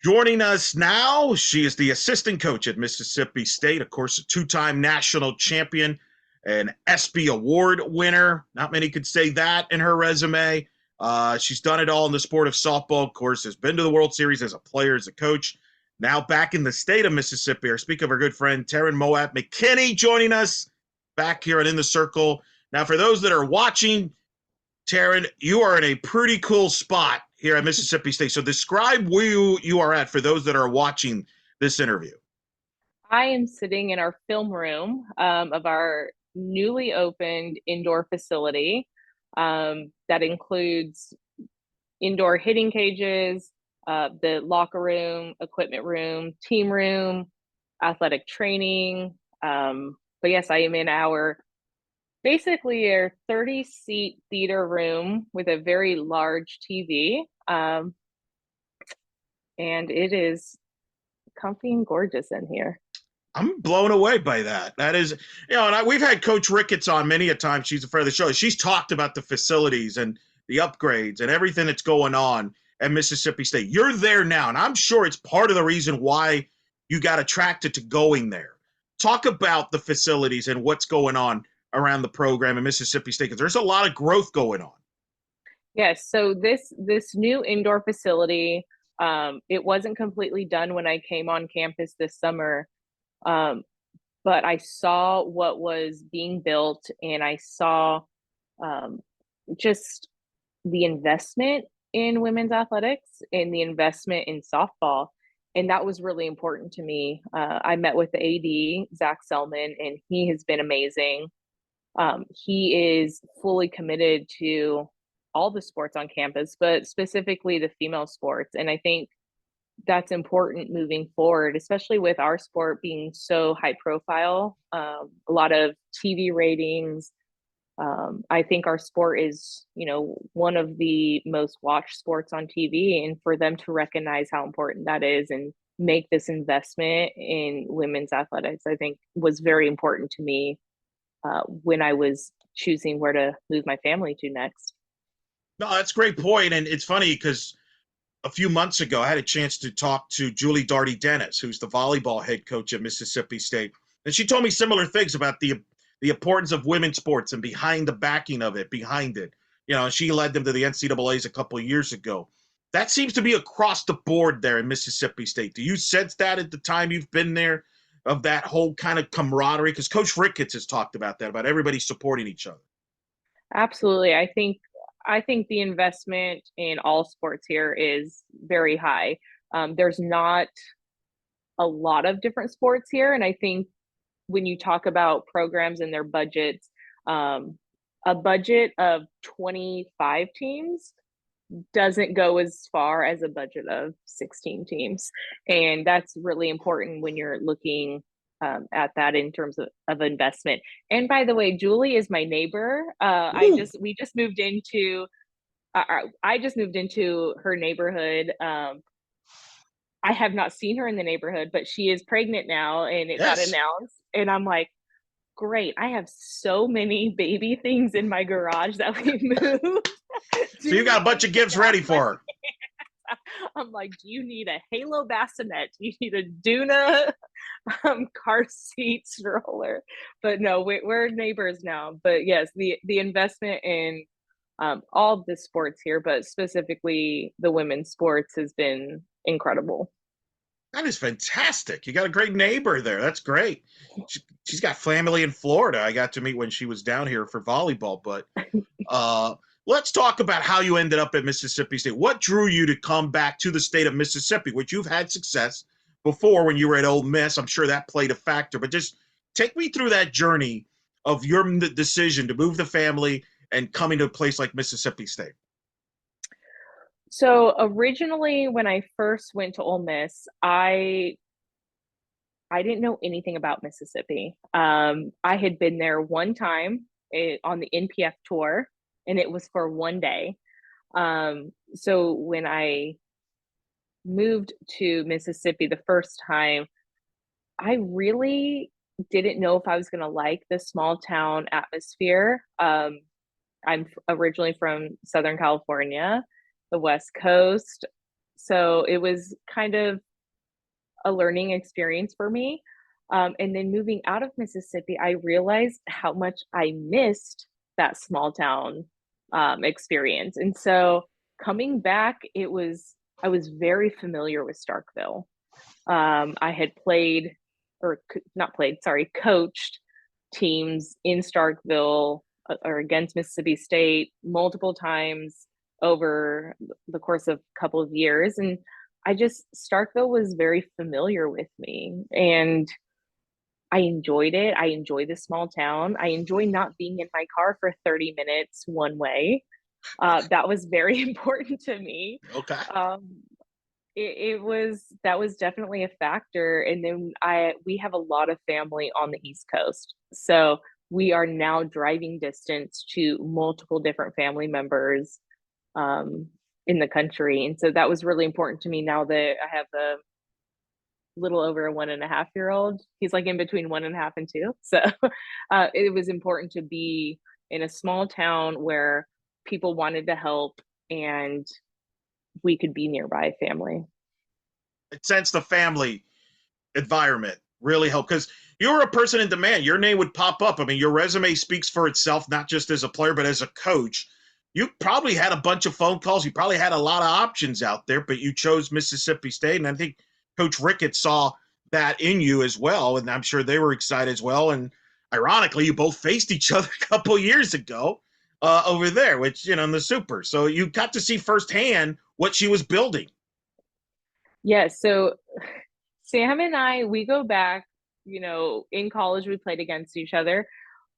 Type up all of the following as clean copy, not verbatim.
Joining us now, she is the assistant coach at Mississippi State, of course, a two-time national champion, an ESPY award winner. Not many could say that in her resume. She's done it all in the sport of softball, of course, has been to the World Series as a player, as a coach. Now back in the state of Mississippi, or speak of our good friend Taryne Mowatt McKinney joining us back here and In the Circle. Now, for those that are watching, Taryne, you are in a pretty cool spot here at Mississippi State. So describe where you are at for those that are watching this interview. I am sitting in our film room of our newly opened indoor facility that includes indoor hitting cages, the locker room, equipment room, team room, athletic training. But yes, I am in our basically a 30-seat theater room with a very large TV. And it is comfy and gorgeous in here. I'm blown away by that. That is, and we've had Coach Ricketts on many a time. She's a friend of the show. She's talked about the facilities and the upgrades and everything that's going on at Mississippi State. You're there now, and I'm sure it's part of the reason why you got attracted to going there. Talk about the facilities and what's going on around the program in Mississippi State, because there's a lot of growth going on. Yes, so this new indoor facility, it wasn't completely done when I came on campus this summer. But I saw what was being built, and I saw just the investment in women's athletics and the investment in softball. And that was really important to me. I met with the AD, Zach Selman, and he has been amazing. He is fully committed to all the sports on campus, but specifically the female sports. And I think that's important moving forward, especially with our sport being so high profile. A lot of TV ratings. I think our sport is, one of the most watched sports on TV, and for them to recognize how important that is and make this investment in women's athletics, I think was very important to me when I was choosing where to move my family to next. No, that's a great point. And it's funny because a few months ago, I had a chance to talk to Julie Darty Dennis, who's the volleyball head coach at Mississippi State. And she told me similar things about the importance of women's sports and behind the backing of it, behind it. She led them to the NCAAs a couple of years ago. That seems to be across the board there in Mississippi State. Do you sense that at the time you've been there, of that whole kind of camaraderie? Because Coach Ricketts has talked about that, about everybody supporting each other. Absolutely. I think the investment in all sports here is very high. There's not a lot of different sports here, and I think when you talk about programs and their budgets, a budget of 25 teams doesn't go as far as a budget of 16 teams, and that's really important when you're looking at that in terms of investment. And by the way, Julie is my neighbor. We just moved into I just moved into her neighborhood. I have not seen her in the neighborhood, but she is pregnant now, and it got Yes. announced. And I'm like, great! I have so many baby things in my garage that we moved. So you got a bunch of gifts ready for her. I'm like, do you need a Halo bassinet? Do you need a Duna car seat stroller? But no, we're neighbors now. But yes, the investment in all of the sports here, but specifically the women's sports, has been incredible. That is fantastic. You got a great neighbor there. That's great. She's got family in Florida. I got to meet when she was down here for volleyball. But let's talk about how you ended up at Mississippi State. What drew you to come back to the state of Mississippi, which you've had success before when you were at Ole Miss? I'm sure that played a factor. But just take me through that journey of your decision to move the family and coming to a place like Mississippi State. So originally, when I first went to Ole Miss, I didn't know anything about Mississippi. I had been there one time on the NPF tour, and it was for one day. So when I moved to Mississippi the first time, I really didn't know if I was going to like the small town atmosphere. I'm originally from Southern California, the West Coast. So it was kind of a learning experience for me. And then moving out of Mississippi, I realized how much I missed that small town experience. And so coming back, I was very familiar with Starkville. I had played, or not played, sorry, coached teams in Starkville or against Mississippi State multiple times over the course of a couple of years. And Starkville was very familiar with me. And I enjoyed it. I enjoy the small town. I enjoy not being in my car for 30 minutes one way. That was very important to me. Okay. It was that was definitely a factor. And then we have a lot of family on the East Coast, so we are now driving distance to multiple different family members um, in the country, and so that was really important to me. Now that I have a little over a 1.5 year old, he's like in between 1.5 and 2, so it was important to be in a small town where people wanted to help and we could be nearby family. It sense the family environment really helped because you were a person in demand. Your name would pop up. I mean, your resume speaks for itself, not just as a player, but as a coach. You probably had a bunch of phone calls. You probably had a lot of options out there, but you chose Mississippi State. And I think Coach Ricketts saw that in you as well. And I'm sure they were excited as well. And ironically, you both faced each other a couple years ago over there, which, in the Super. So you got to see firsthand what she was building. Yeah, so Sam and I, we go back, in college we played against each other,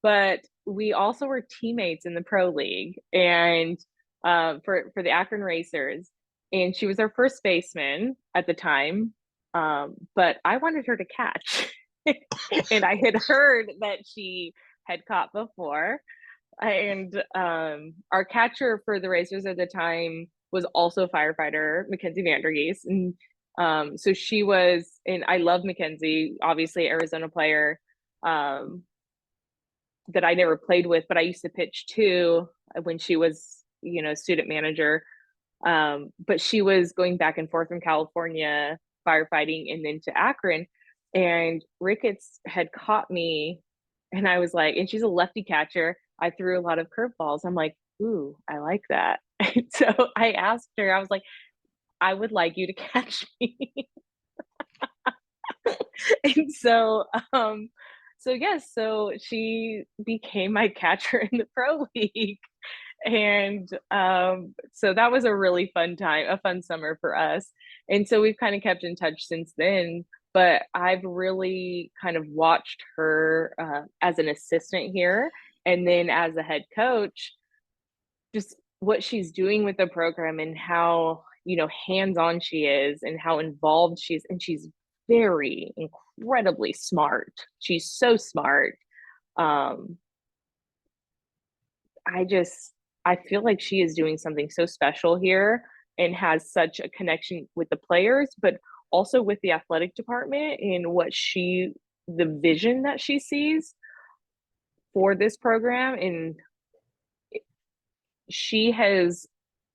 but we also were teammates in the pro league and for the Akron Racers. And she was our first baseman at the time. But I wanted her to catch. And I had heard that she had caught before. And our catcher for the Racers at the time was also a firefighter, Mackenzie Vandergeest. And so she was, and I love Mackenzie, obviously Arizona player um, that I never played with, but I used to pitch to when she was, student manager. But she was going back and forth from California firefighting and then to Akron. And Ricketts had caught me, and I was like, and she's a lefty catcher. I threw a lot of curveballs. I'm like, ooh, I like that. And so I asked her, I was like, I would like you to catch me. And so yes, so she became my catcher in the pro league. And so that was a really fun time, a fun summer for us. And so we've kind of kept in touch since then. But I've really kind of watched her as an assistant here and then as a head coach, just what she's doing with the program and how, hands on she is and how involved she is. And she's very incredibly smart. She's so smart. Um, I just I feel like she is doing something so special here and has such a connection with the players, but also with the athletic department and the vision that she sees for this program. And she has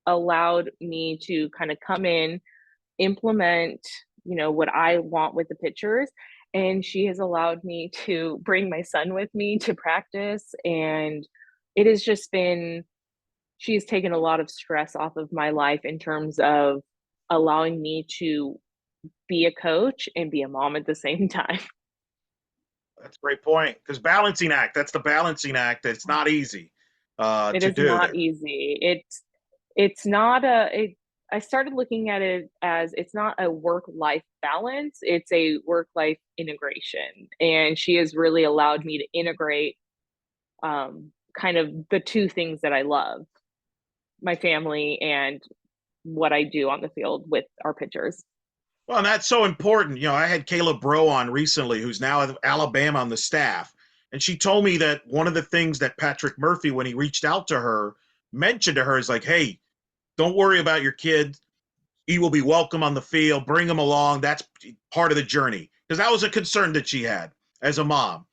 allowed me to kind of come in, implement, what I want with the pitchers. And she has allowed me to bring my son with me to practice. And it has just been she's taken a lot of stress off of my life in terms of allowing me to be a coach and be a mom at the same time. That's a great point. Because balancing act, that's the balancing act. It's not easy It to is do not there. easy. It's not a it I started looking at it as it's not a work life balance, it's a work life integration. And she has really allowed me to integrate kind of the two things that I love, my family and what I do on the field with our pitchers. Well, and that's so important. I had Caleb Bro on recently, who's now at Alabama on the staff. And she told me that one of the things that Patrick Murphy, when he reached out to her, mentioned to her is like, hey, don't worry about your kid. He will be welcome on the field. Bring him along. That's part of the journey. Because that was a concern that she had as a mom.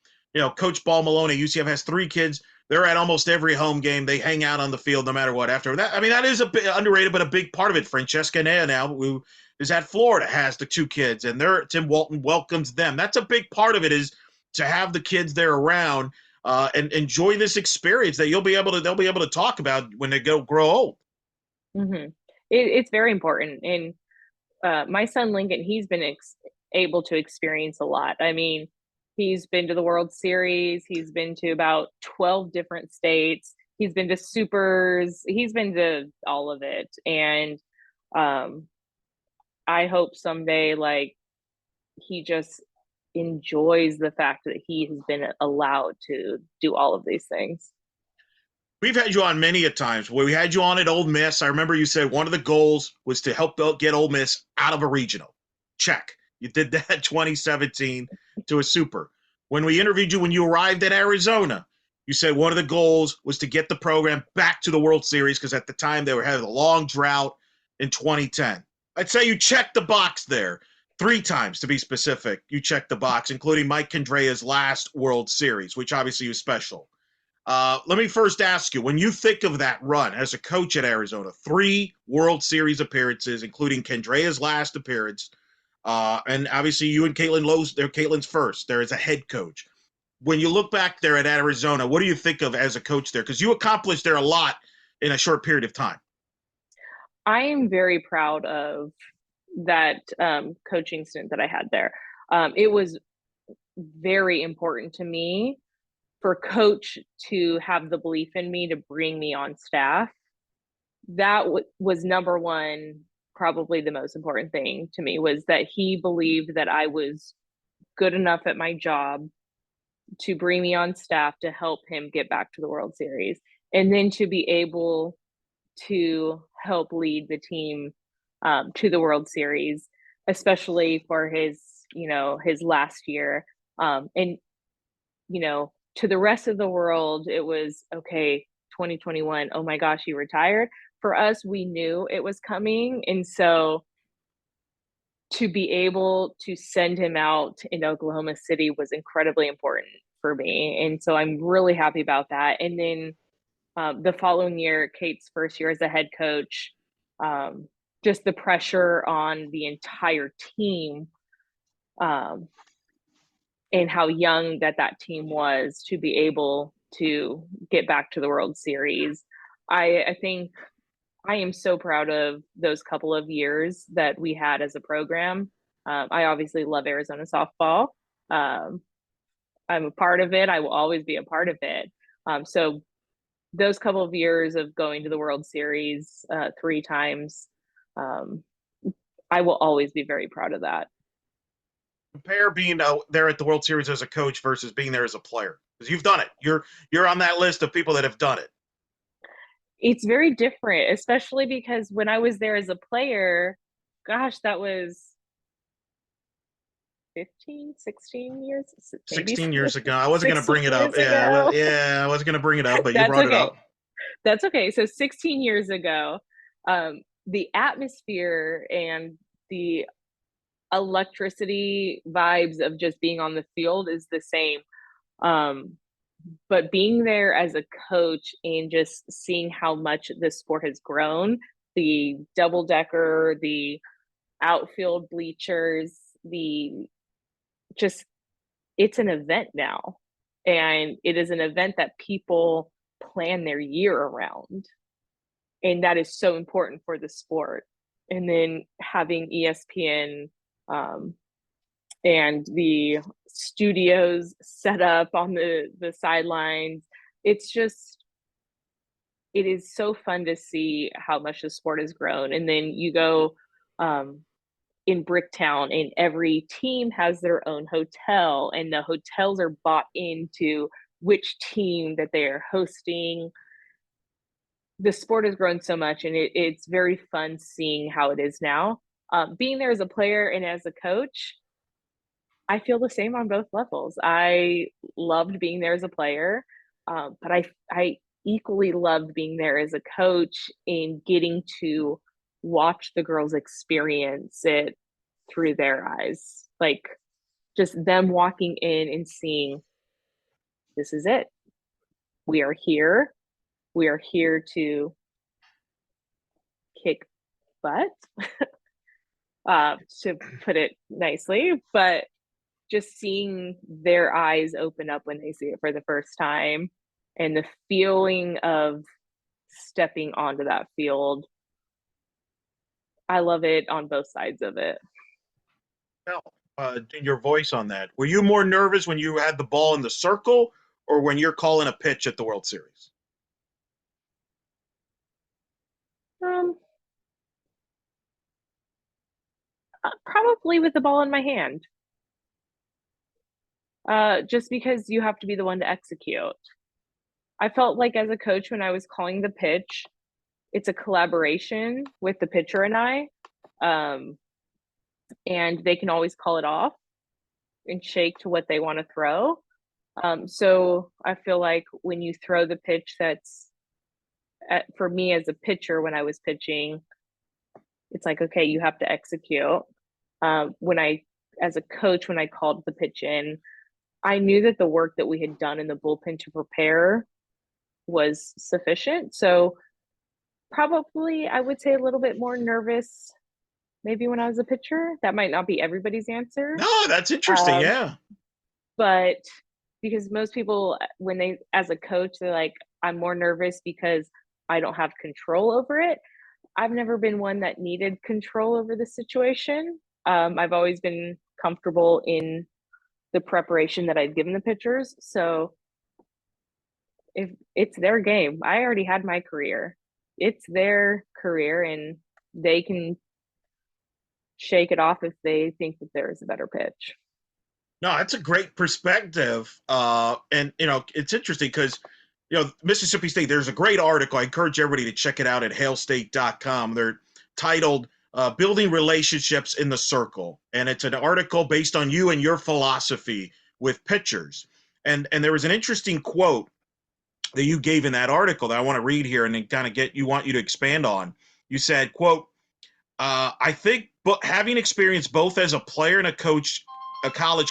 Coach Ball Maloney, UCF, has 3 kids. They're at almost every home game. They hang out on the field no matter what. After that, I mean, that is a bit underrated, but a big part of it. Francesca Nea now, who is at Florida, has the two kids, and Tim Walton welcomes them. That's a big part of it, is to have the kids there around and enjoy this experience that they'll be able to talk about when they go grow old. Mm-hmm. It's very important. And my son Lincoln, he's been able to experience a lot. I mean, he's been to the World Series, he's been to about 12 different states, he's been to supers, he's been to all of it. And um, I hope someday, like, he just enjoys the fact that he has been allowed to do all of these things. We've had you on many a times. We had you on at Ole Miss. I remember you said one of the goals was to help get Ole Miss out of a regional. Check. You did that 2017 to a super. When we interviewed you when you arrived at Arizona, you said one of the goals was to get the program back to the World Series because at the time they were having a long drought in 2010. I'd say you checked the box there. 3 times to be specific, you checked the box, including Mike Condrea's last World Series, which obviously was special. Let me first ask you, when you think of that run as a coach at Arizona, 3 World Series appearances, including Kendrea's last appearance, and obviously you and Caitlin Lowe's, they're Caitlin's first there as a head coach. When you look back there at Arizona, what do you think of as a coach there? Because you accomplished there a lot in a short period of time. I am very proud of that coaching stint that I had there. It was very important to me for coach to have the belief in me to bring me on staff. That was number one, probably the most important thing to me, was that he believed that I was good enough at my job to bring me on staff to help him get back to the World Series, and then to be able to help lead the team to the World Series, especially for his, his last year. And, to the rest of the world, it was okay, 2021. Oh my gosh, he retired. For us, we knew it was coming. And so to be able to send him out in Oklahoma City was incredibly important for me. And so I'm really happy about that. And then the following year, Kate's first year as a head coach, um, just the pressure on the entire team, um, and how young that team was to be able to get back to the World Series. I think I am so proud of those couple of years that we had as a program. I obviously love Arizona softball. Um, I'm a part of it. I will always be a part of it. So those couple of years of going to the World Series 3 times, um, I will always be very proud of that. Compare being there at the World Series as a coach versus being there as a player, because you've done it. You're on that list of people that have done it. It's very different, especially because when I was there as a player, gosh, that was 15, 16 years, maybe 16 years ago. I wasn't going to 16 bring it up. years ago. Yeah, I wasn't going to bring it up, but you That's brought it okay. up. That's okay. So 16 years ago, the atmosphere and the electricity vibes of just being on the field is the same. Um, but being there as a coach and just seeing how much the sport has grown, the double decker, the outfield bleachers, the just, it's an event now. And it is an event that people plan their year around. And that is so important for the sport. And then having ESPN, um, and the studios set up on the sidelines, it's just, it is so fun to see how much the sport has grown. And then you go in Bricktown, and every team has their own hotel, and the hotels are bought into which team that they are hosting. The sport has grown so much, and it's very fun seeing how it is now. Being there as a player and as a coach, I feel the same on both levels. I loved being there as a player, but I equally loved being there as a coach and getting to watch the girls experience it through their eyes. Like, just them walking in and seeing, this is it. We are here. We are here to kick butt, to put it nicely. But just seeing their eyes open up when they see it for the first time and the feeling of stepping onto that field, I love it on both sides of it. Now, in your voice on that, were you more nervous when you had the ball in the circle or when you're calling a pitch at the World Series? Um, Probably with the ball in my hand, just because you have to be the one to execute. I felt like as a coach when I was calling the pitch, it's a collaboration with the pitcher and I, um, and they can always call it off and shake to what they want to throw. So I feel like when you throw the pitch for me as a pitcher, when I was pitching, it's like, okay, you have to execute. As a coach, when I called the pitch in, I knew that the work that we had done in the bullpen to prepare was sufficient. So probably I would say a little bit more nervous maybe when I was a pitcher. That might not be everybody's answer. No, that's interesting. Um, Yeah. but because most people, when they, as a coach, they're like, I'm more nervous because I don't have control over it. I've never been one that needed control over the situation. I've always been comfortable in the preparation that I've given the pitchers. So if it's their game, I already had my career. It's their career, and they can shake it off if they think that there is a better pitch. No, that's a great perspective. And, it's interesting because, Mississippi State, there's a great article. I encourage everybody to check it out at hailstate.com. They're titled Building Relationships in the Circle. And it's an article based on you and your philosophy with pitchers. And there was an interesting quote that you gave in that article that I want to read here and then kind of want you to expand on. You said, quote, I think having experience both as a player and a college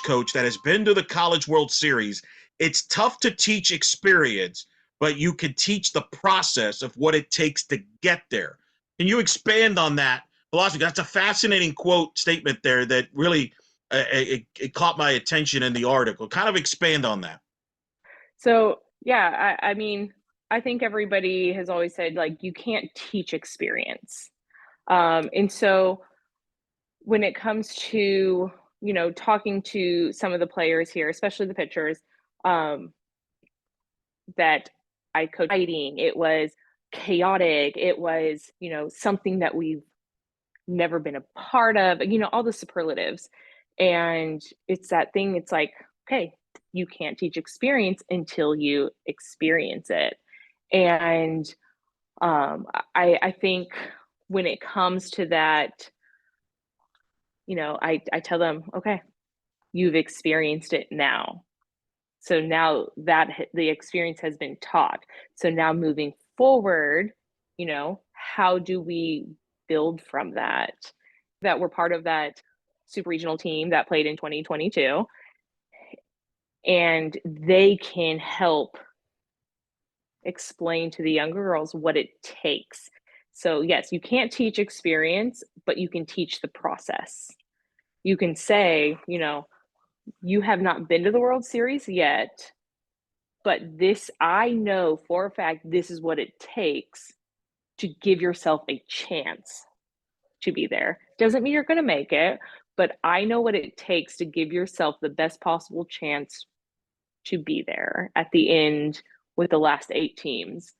coach that has been to the College World Series, it's tough to teach experience, but you can teach the process of what it takes to get there. Can you expand on that philosophy? That's a fascinating quote statement there that really it caught my attention in the article. Kind of expand on that. So, yeah, I mean, I think everybody has always said, like, you can't teach experience. And so when it comes to, talking to some of the players here, especially the pitchers, that I coached, it was chaotic. It was, something that we've never been a part of, all the superlatives. And it's that thing, it's like, okay, you can't teach experience until you experience it. And I think when it comes to that, I tell them, okay, you've experienced it now. So now that the experience has been taught. So now moving forward, how do we build from that? That we're part of that super regional team that played in 2022. And they can help explain to the younger girls what it takes. So, yes, you can't teach experience, but you can teach the process. You can say, you have not been to the World Series yet, but this, I know for a fact, this is what it takes to give yourself a chance to be there. Doesn't mean you're going to make it, but I know what it takes to give yourself the best possible chance to be there at the end with the last 8 teams.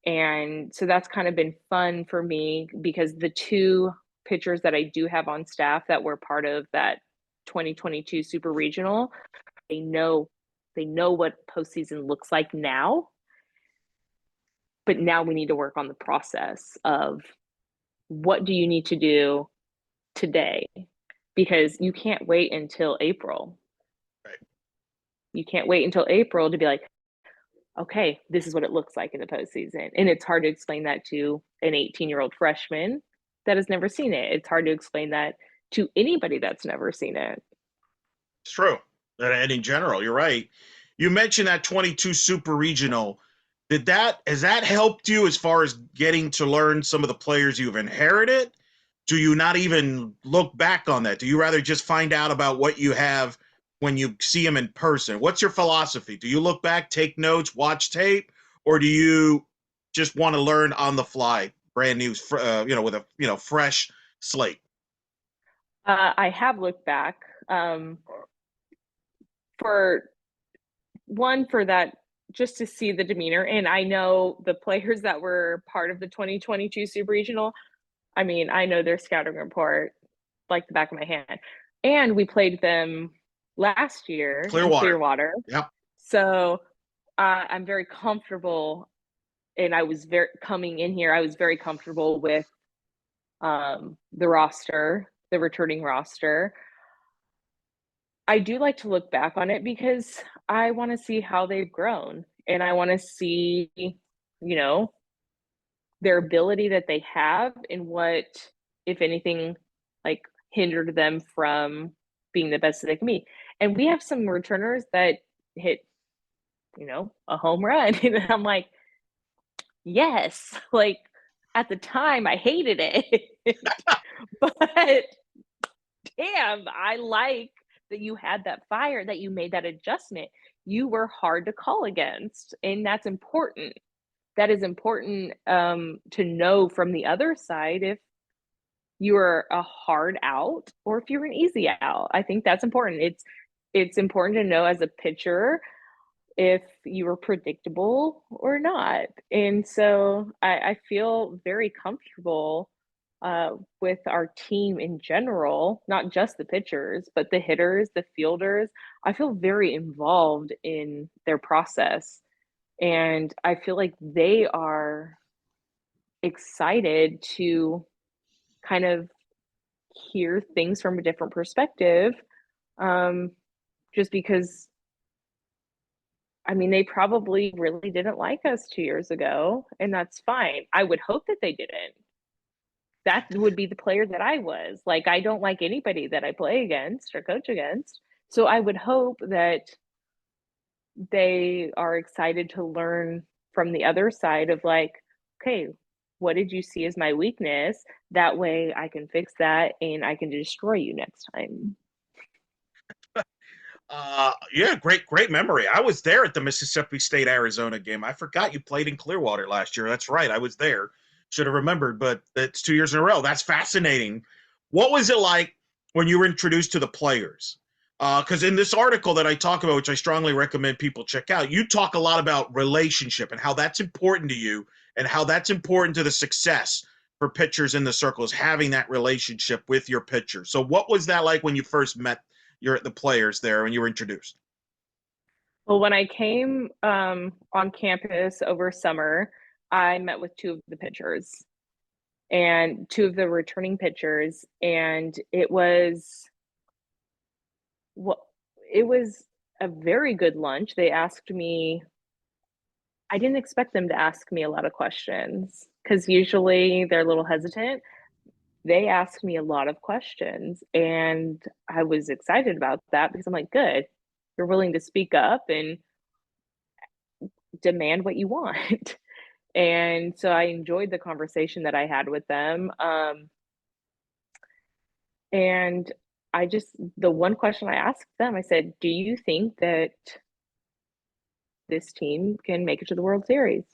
And so that's kind of been fun for me because the 2 pitchers that I do have on staff that were part of that 2022 Super Regional, they know what postseason looks like now. But now we need to work on the process of what do you need to do today? Because you can't wait until April. Right. You can't wait until April to be like, okay, this is what it looks like in the postseason. And it's hard to explain that to an 18-year-old freshman that has never seen it. It's hard to explain that to anybody that's never seen it. It's true. And in general, you're right. You mentioned that 22 Super Regional. Has that helped you as far as getting to learn some of the players you've inherited? Do you not even look back on that? Do you rather just find out about what you have when you see them in person? What's your philosophy? Do you look back, take notes, watch tape, or do you just want to learn on the fly, brand new, with a fresh slate? I have looked back, for one, for that, just to see the demeanor. And I know the players that were part of the 2022 Super Regional. I mean, I know their scouting report like the back of my hand. And we played them last year in Clearwater. Clearwater. Yep. So I'm very comfortable. And I was very coming in here, I was very comfortable with the roster, the returning roster. I do like to look back on it because I want to see how they've grown and I want to see, their ability that they have and what, if anything, like hindered them from being the best that they can be. And we have some returners that hit, a home run. And I'm like, yes, like at the time I hated it. But damn, I like that you had that fire, that you made that adjustment. You were hard to call against, and that's important. That is important to know from the other side if you were a hard out or if you were an easy out. I think that's important. It's important to know as a pitcher if you were predictable or not. And so I feel very comfortable with our team in general, not just the pitchers, but the hitters, the fielders. I feel very involved in their process. And I feel like they are excited to kind of hear things from a different perspective. Um, just because, I mean, they probably really didn't like us 2 years ago, and that's fine. I would hope that they didn't. That would be the player that I was. Like, I don't like anybody that I play against or coach against. So I would hope that they are excited to learn from the other side of like, okay, what did you see as my weakness? That way I can fix that and I can destroy you next time. Yeah, great memory. I was there at the Mississippi State Arizona game. I forgot you played in Clearwater last year. That's right. I was there. Should have remembered, but it's 2 years in a row. That's fascinating. What was it like when you were introduced to the players? Because in this article that I talk about, which I strongly recommend people check out, you talk a lot about relationship and how that's important to you and how that's important to the success for pitchers in the circles, having that relationship with your pitcher. So what was that like when you first met the players there when you were introduced? Well, when I came on campus over summer, I met with two of the pitchers and two of the returning pitchers, and well, it was a very good lunch. They asked me, I didn't expect them to ask me a lot of questions because usually they're a little hesitant. They asked me a lot of questions, and I was excited about that because I'm like, good, you're willing to speak up and demand what you want. And so I enjoyed the conversation that I had with them. And the one question I asked them, I said, do you think that this team can make it to the World Series?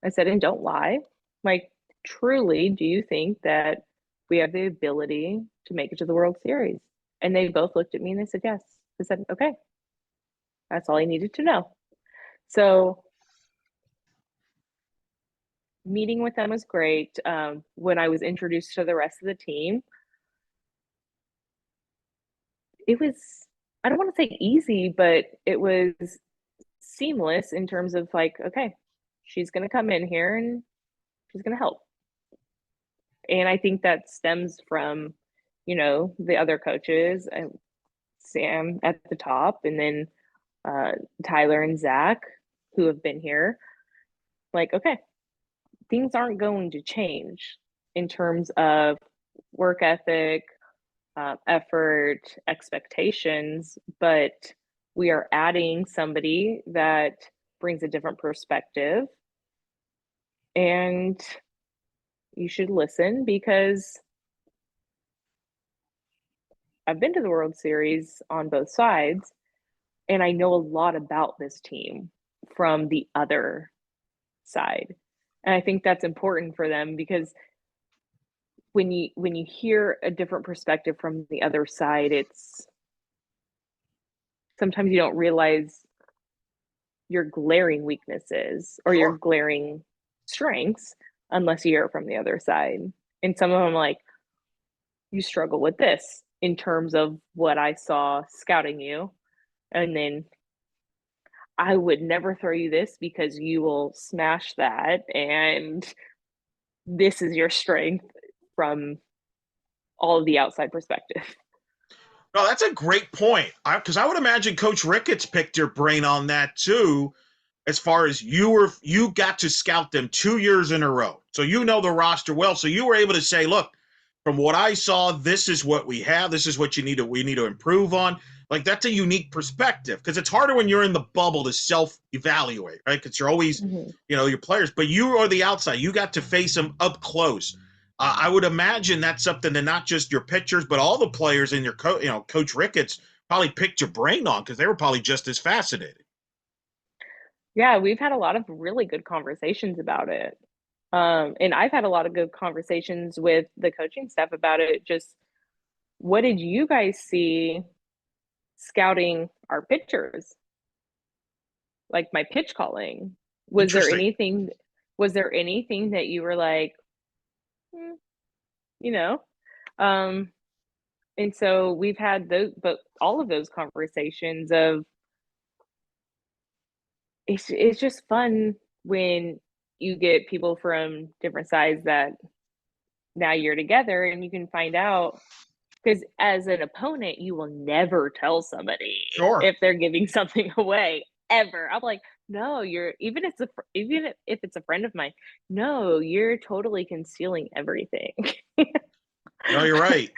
I said, and don't lie. Like, truly, do you think that we have the ability to make it to the World Series? And they both looked at me and they said, yes. I said, okay, that's all I needed to know. So meeting with them was great. When I was introduced to the rest of the team, it was, I don't want to say easy, but it was seamless in terms of like, okay, she's going to come in here and she's going to help. And I think that stems from, the other coaches, Sam at the top, and then Tyler and Zach, who have been here. Like, okay, things aren't going to change in terms of work ethic, effort, expectations, but we are adding somebody that brings a different perspective. and you should listen because I've been to the World Series on both sides, and I know a lot about this team from the other side. And I think that's important for them because when you hear a different perspective from the other side, it's sometimes you don't realize your glaring weaknesses or your Sure. glaring strengths unless you hear it from the other side. And some of them like, you struggle with this in terms of what I saw scouting you. And then I would never throw you this because you will smash that. And this is your strength from all of the outside perspective. No, that's a great point. Because I would imagine Coach Ricketts picked your brain on that too, as far as you got to scout them 2 years in a row. So you know the roster well. So you were able to say, look, from what I saw, this is what we have. This is what we need to improve on. Like that's a unique perspective because it's harder when you're in the bubble to self-evaluate, right? Because you're always, Mm-hmm. your players, but you are the outside. You got to face them up close. I would imagine that's something that not just your pitchers, but all the players in your Coach Ricketts probably picked your brain on because they were probably just as fascinated. Yeah, we've had a lot of really good conversations about it. And I've had a lot of good conversations with the coaching staff about it. Just what did you guys see scouting our pitchers? Like my pitch calling. Was there Interesting. anything was there anything that you were like, "Hmm," you know? Um, and so we've had those but all of those conversations of it's just fun when you get people from different sides that now you're together and you can find out because as an opponent you will never tell somebody Sure. if they're giving something away ever. I'm like, no, you're even if it's a friend of mine, no, you're totally concealing everything. No, you're right.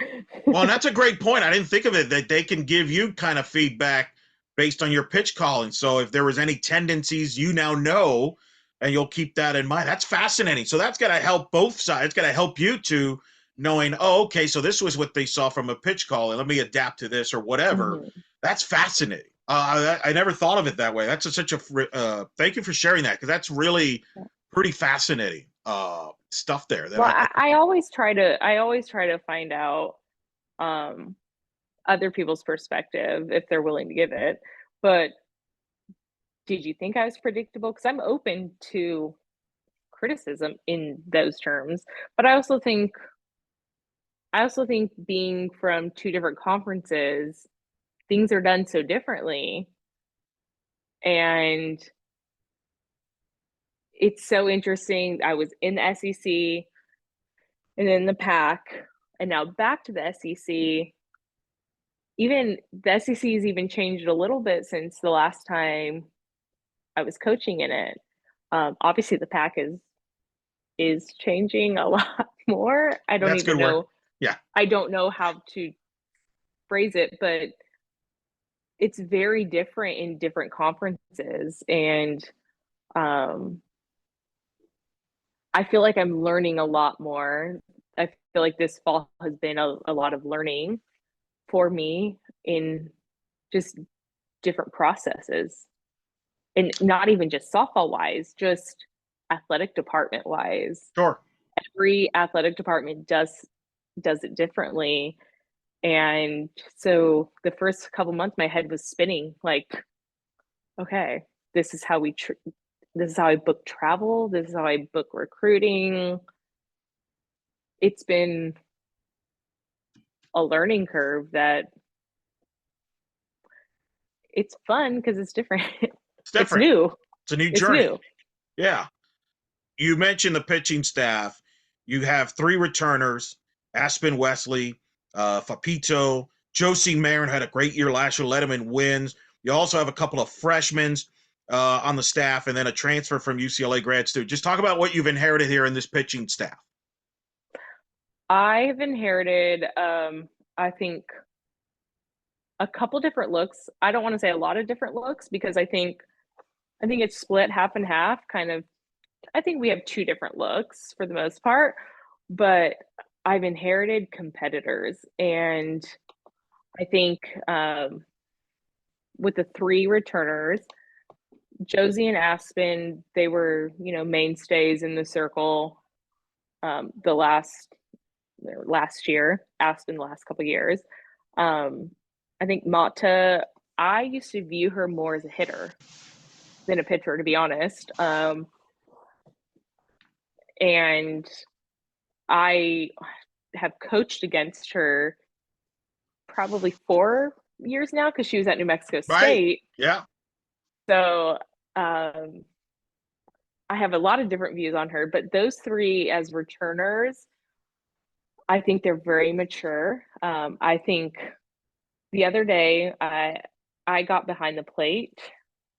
Well, and that's a great point. I didn't think of it that they can give you kind of feedback based on your pitch calling. So if there was any tendencies, you now know, and you'll keep that in mind. That's fascinating. So that's got to help both sides. It's got to help you to knowing, oh, okay, so this was what they saw from a pitch call, and let me adapt to this or whatever. Mhm. That's fascinating. I never thought of it that way. That's such a thank you for sharing that because that's really pretty fascinating stuff there. That Well, I always try to find out um other people's perspective if they're willing to give it. But did you think I was predictable? Because I'm open to criticism in those terms. But I also think being from two different conferences, things are done so differently. And it's so interesting. I was in the SEC and then the Pac, and now back to the SEC. Even the SEC has even changed a little bit since the last time I was coaching in it. Obviously, the Pac is changing a lot more. I don't that's even good word. know. Yeah. I don't know how to phrase it, but it's very different in different conferences, and um, I feel like I'm learning a lot more. I feel like this fall has been a lot of learning for me in just different processes, and not even just softball wise, just athletic department wise. Sure. Every athletic department does it differently. And so the first couple months my head was spinning like, okay, this is how this is how I book travel, this is how I book recruiting. It's been a learning curve that it's fun because it's different. It's It's different. new. It's a new It's journey. new. Yeah. You mentioned the pitching staff. You have three returners: Aspen Wesley, Fapito, Josie Marin had a great year last year, led him in wins. You also have a couple of freshmen on the staff, and then a transfer from UCLA grad student. Just talk about what you've inherited here in this pitching staff. I've inherited, I think, a couple different looks. I don't want to say a lot of different looks because I think it's split half and half, kind of I think we have two different looks for the most part, but I've inherited competitors, and I think with the three returners, Josie and Aspen, they were, mainstays in the circle the last year, Aspen the last couple of years. I think Mata, I used to view her more as a hitter than a pitcher, to be honest. And I have coached against her probably 4 years now because she was at New Mexico Right. State. Yeah. So I have a lot of different views on her, but those three as returners, I think they're very mature. I think the other day I got behind the plate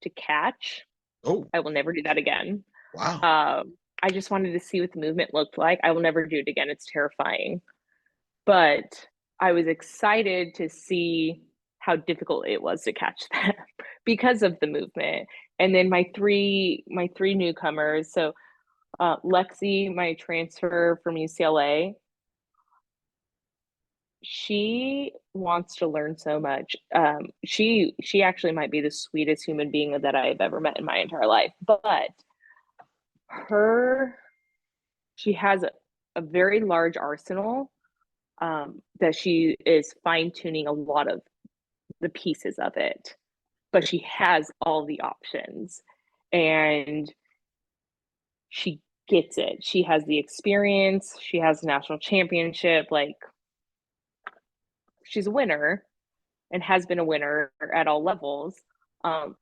to catch. Oh, I will never do that again. wow. I just wanted to see what the movement looked like. I will never do it again. It's terrifying. But I was excited to see how difficult it was to catch them because of the movement. And then my three newcomers. So Lexi, my transfer from UCLA, she wants to learn so much. She actually might be the sweetest human being that I've ever met in my entire life. But her, she has a very large arsenal that she is fine tuning a lot of the pieces of it, but she has all the options, and she gets it. She has the experience. She has a national championship. Like, she's a winner and has been a winner at all levels. Um,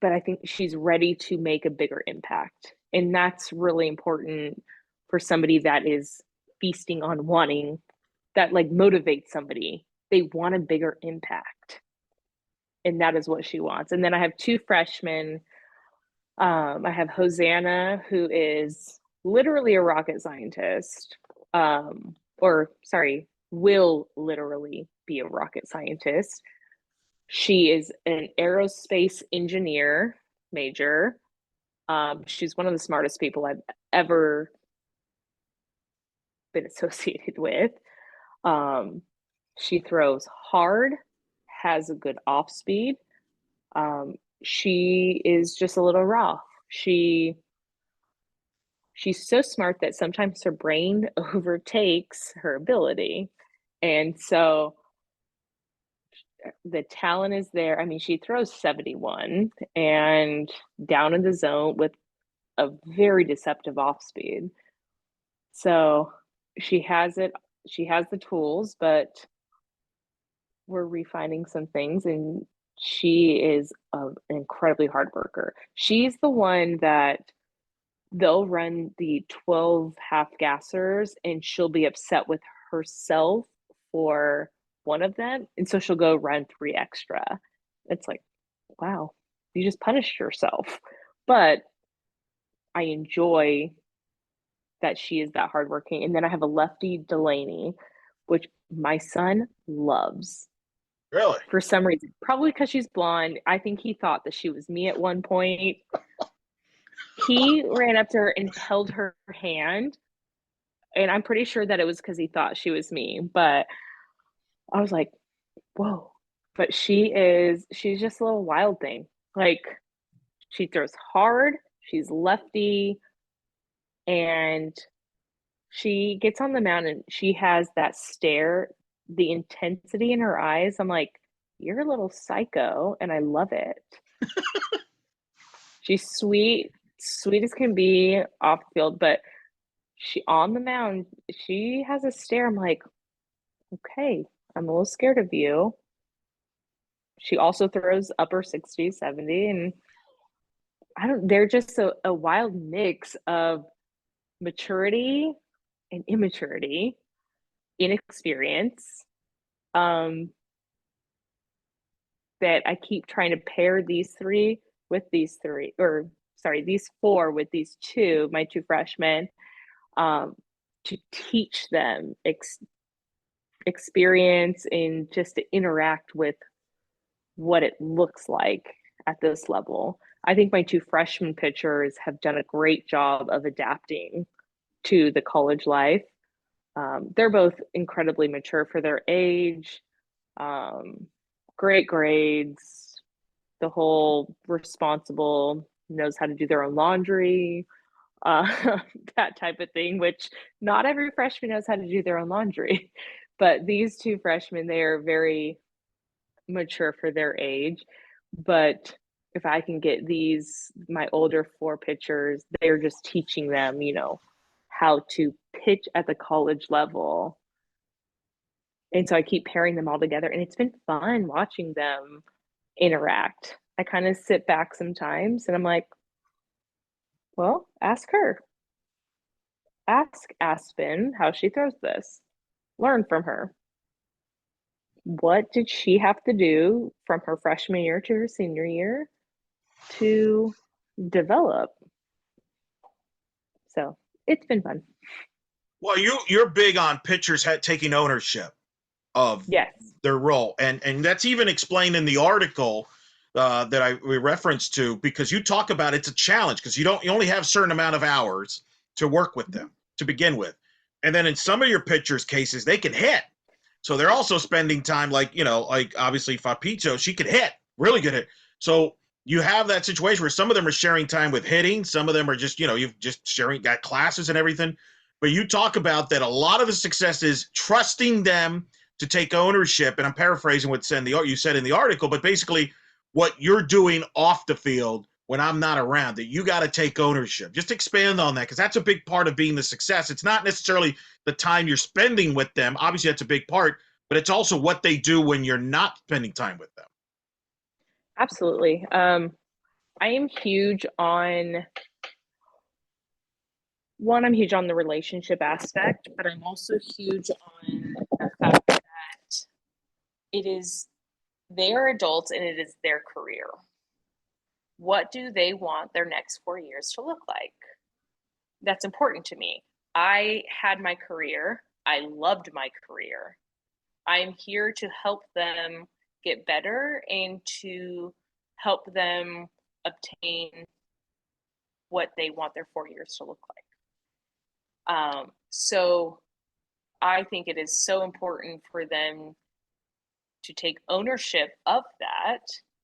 but I think she's ready to make a bigger impact. And that's really important for somebody that is feasting on wanting that, like, motivates somebody. They want a bigger impact. And that is what she wants. And then I have two freshmen. I have Hosanna, who is literally a rocket scientist, or sorry, will literally be a rocket scientist. She is an aerospace engineer major. She's one of the smartest people I've ever been associated with. Um, she throws hard, has a good off speed. She is just a little raw. She's so smart that sometimes her brain overtakes her ability. And so the talent is there. I mean, she throws 71 and down in the zone with a very deceptive off speed. So she has it, she has the tools, but we're refining some things, and she is an incredibly hard worker. She's the one that they'll run the 12 half gassers and she'll be upset with herself for one of them. And so she'll go run three extra. It's like, wow, you just punished yourself. But I enjoy that she is that hardworking. And then I have a lefty, Delaney, which my son loves Really? for some reason. Probably because she's blonde. I think he thought that she was me at one point. He ran up to her and held her hand, and I'm pretty sure that it was because he thought she was me. But I was like, whoa. But she's just a little wild thing. Like, she throws hard, she's lefty, and she gets on the mound and she has that stare, the intensity in her eyes. I'm like, you're a little psycho, and I love it. She's sweet, sweet as can be off the field, but she on the mound, she has a stare. I'm like, okay, I'm a little scared of you. She also throws upper 60, 70, and they're just a wild mix of maturity and immaturity, inexperience, um, that I keep trying to pair these three with these three, or sorry, these four with these two, my two freshmen, um, to teach them experience and just to interact with what it looks like at this level. I think my two freshman pitchers have done a great job of adapting to the college life. They're both incredibly mature for their age, um, great grades, the whole responsible, knows how to do their own laundry, that type of thing, which not every freshman knows how to do their own laundry. But these two freshmen, they are very mature for their age. But if I can get my older four pitchers, they're just teaching them, how to pitch at the college level. And so I keep pairing them all together, and it's been fun watching them interact. I kind of sit back sometimes and I'm like, well, ask her. Ask Aspen how she throws this. Learn from her. What did she have to do from her freshman year to her senior year to develop? So it's been fun. Well, you're big on pitchers taking ownership of Yes. their role, and that's even explained in the article that we referenced to, because you talk about it's a challenge because you only have a certain amount of hours to work with them to begin with, and then in some of your pitchers' cases they can hit, so they're also spending time like obviously Fapito, she could hit, really good hit. So you have that situation where some of them are sharing time with hitting, some of them are just you've just sharing got classes and everything. But you talk about that a lot of the success is trusting them to take ownership. And I'm paraphrasing what you said in the article, but basically what you're doing off the field when I'm not around, that you got to take ownership. Just expand on that, because that's a big part of being the success. It's not necessarily the time you're spending with them. Obviously, that's a big part, but it's also what they do when you're not spending time with them. Absolutely. I am huge on I'm huge on the relationship aspect, but I'm also huge on the fact that they are adults and it is their career. What do they want their next 4 years to look like? That's important to me. I had my career. I loved my career. I'm here to help them get better and to help them obtain what they want their 4 years to look like. So I think it is so important for them to take ownership of that.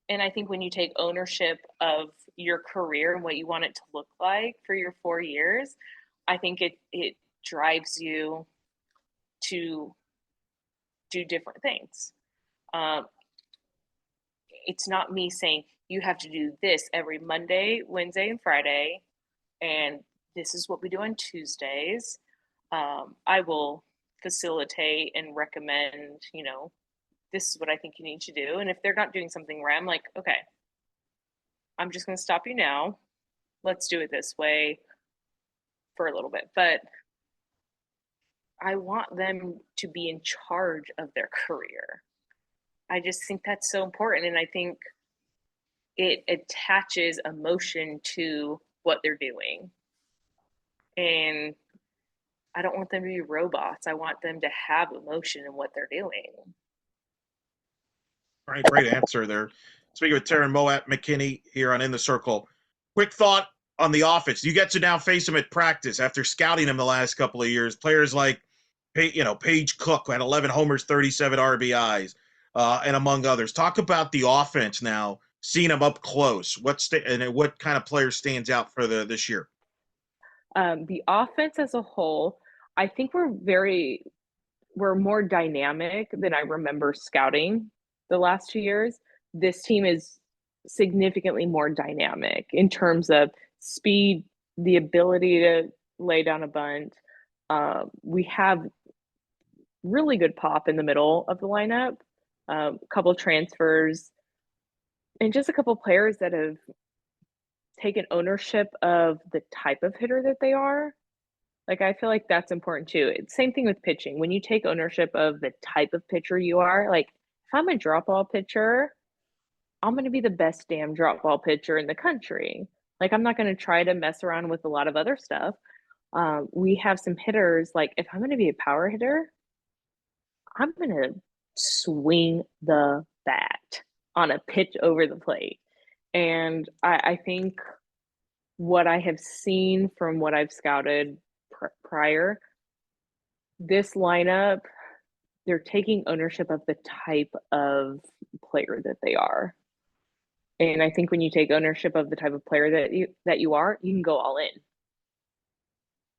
And I think when you take ownership of your career and what you want it to look like for your 4 years, I think it drives you to do different things. It's not me saying you have to do this every Monday, Wednesday, and Friday, and this is what we do on Tuesdays. I will facilitate and recommend, this is what I think you need to do. And if they're not doing something right, I'm like, okay, I'm just going to stop you now. Let's do it this way for a little bit. But I want them to be in charge of their career. I just think that's so important. And I think it attaches emotion to what they're doing. And I don't want them to be robots. I want them to have emotion in what they're doing. All right, great answer there. Speaking with Taryne Mowatt McKinney here on In the Circle. Quick thought on the offense. You get to now face them at practice after scouting them the last couple of years. Players like, Paige Cook, who had 11 homers, 37 RBIs, and among others. Talk about the offense now, seeing them up close. And what kind of player stands out for this year? The offense as a whole, I think we're more dynamic than I remember scouting the last 2 years. This team is significantly more dynamic in terms of speed, the ability to lay down a bunt. We have really good pop in the middle of the lineup, a couple transfers, and just a couple players that have taken ownership of the type of hitter that they are. Like, I feel like that's important too. Same thing with pitching. When you take ownership of the type of pitcher you are, like if I'm a drop ball pitcher, I'm going to be the best damn drop ball pitcher in the country. Like, I'm not going to try to mess around with a lot of other stuff. We have some hitters, like if I'm going to be a power hitter, I'm going to swing the bat on a pitch over the plate. And I think what I have seen from what I've scouted prior, this lineup, they're taking ownership of the type of player that they are. And I think when you take ownership of the type of player that you are, you can go all in.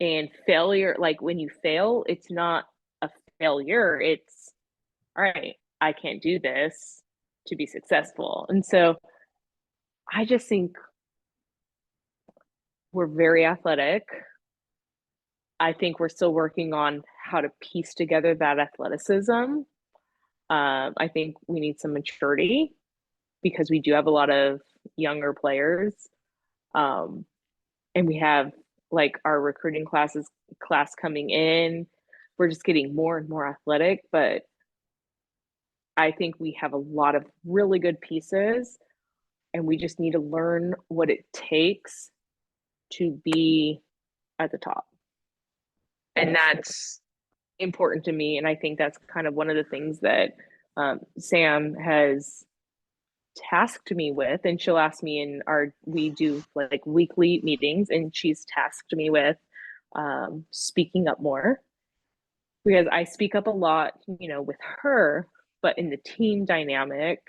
And failure, like when you fail, it's not a failure. It's all right, I can't do this to be successful. And so I just think we're very athletic. I think we're still working on how to piece together that athleticism. I think we need some maturity because we do have a lot of younger players. And we have like our recruiting class coming in. We're just getting more and more athletic, but I think we have a lot of really good pieces and we just need to learn what it takes to be at the top. And that's important to me. And I think that's kind of one of the things that Sam has tasked me with. And she'll ask me we do like weekly meetings, and she's tasked me with speaking up more because I speak up a lot, with her, but in the team dynamic,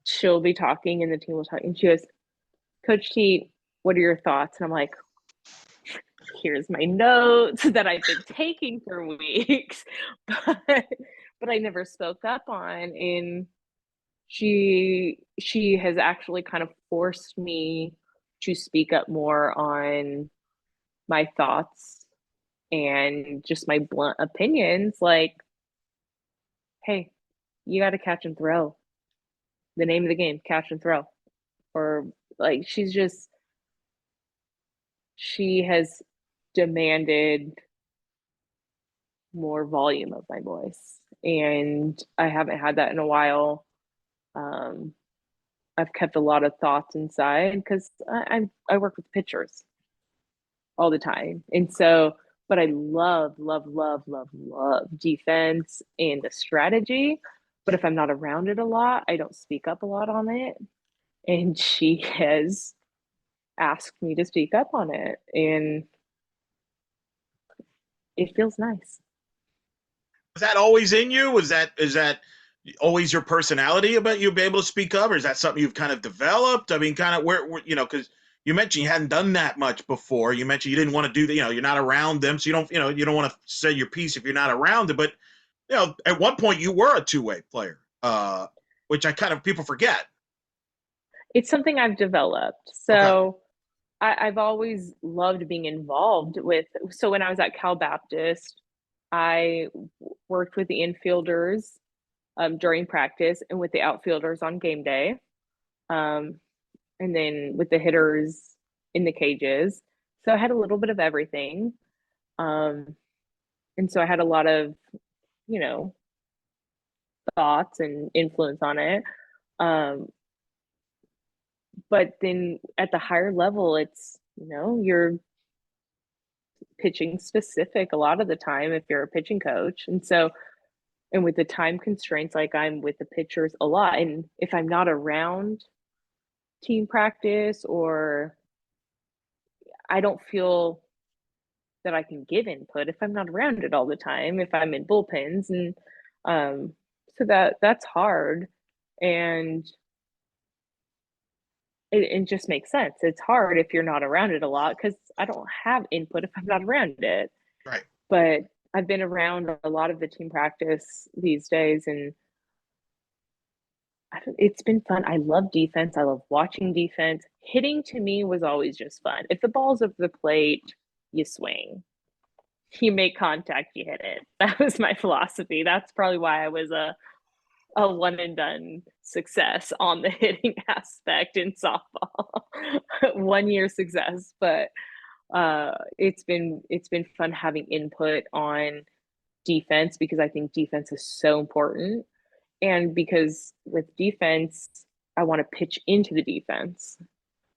she'll be talking and the team will talk. And she goes, Coach T, what are your thoughts? And I'm like, here's my notes that I've been taking for weeks, but I never spoke up on. And she has actually kind of forced me to speak up more on my thoughts and just my blunt opinions. Like, hey, you got to catch and throw. The name of the game, catch and throw. Or like, she has demanded more volume of my voice. And I haven't had that in a while. I've kept a lot of thoughts inside because I work with pitchers all the time. And so, but I love, love, love, love, love defense and the strategy. But if I'm not around it a lot, I don't speak up a lot on it. And she has asked me to speak up on it. And it feels nice. Was that always in you? Is that always your personality about you being able to speak up, or is that something you've kind of developed? I mean, kind of where because you mentioned you hadn't done that much before. You mentioned you didn't want to do that. You're not around them, so you don't want to say your piece if you're not around it. But at one point you were a two-way player, which I kind of people forget. It's something I've developed. Okay. So I've always loved being involved with. So when I was at Cal Baptist, I worked with the infielders during practice and with the outfielders on game day, and then with the hitters in the cages. So I had a little bit of everything, and so I had a lot of, you know, thoughts and influence on it. Um, but then at the higher level, it's you're pitching specific a lot of the time if you're a pitching coach, and so and with the time constraints, like I'm with the pitchers a lot, and if I'm not around team practice or I don't feel that I can give input if I'm not around it all the time, if I'm in bullpens and um so that's hard and it just makes sense. It's hard if you're not around it a lot because I don't have input if I'm not around it. Right. But I've been around a lot of the team practice these days and it's been fun. I love defense. I love watching defense. Hitting to me was always just fun. If the ball's over the plate, you swing. You make contact, you hit it. That was my philosophy. That's probably why I was a one and done success on the hitting aspect in softball. 1 year success, but it's been fun having input on defense because I think defense is so important. And because with defense, I want to pitch into the defense.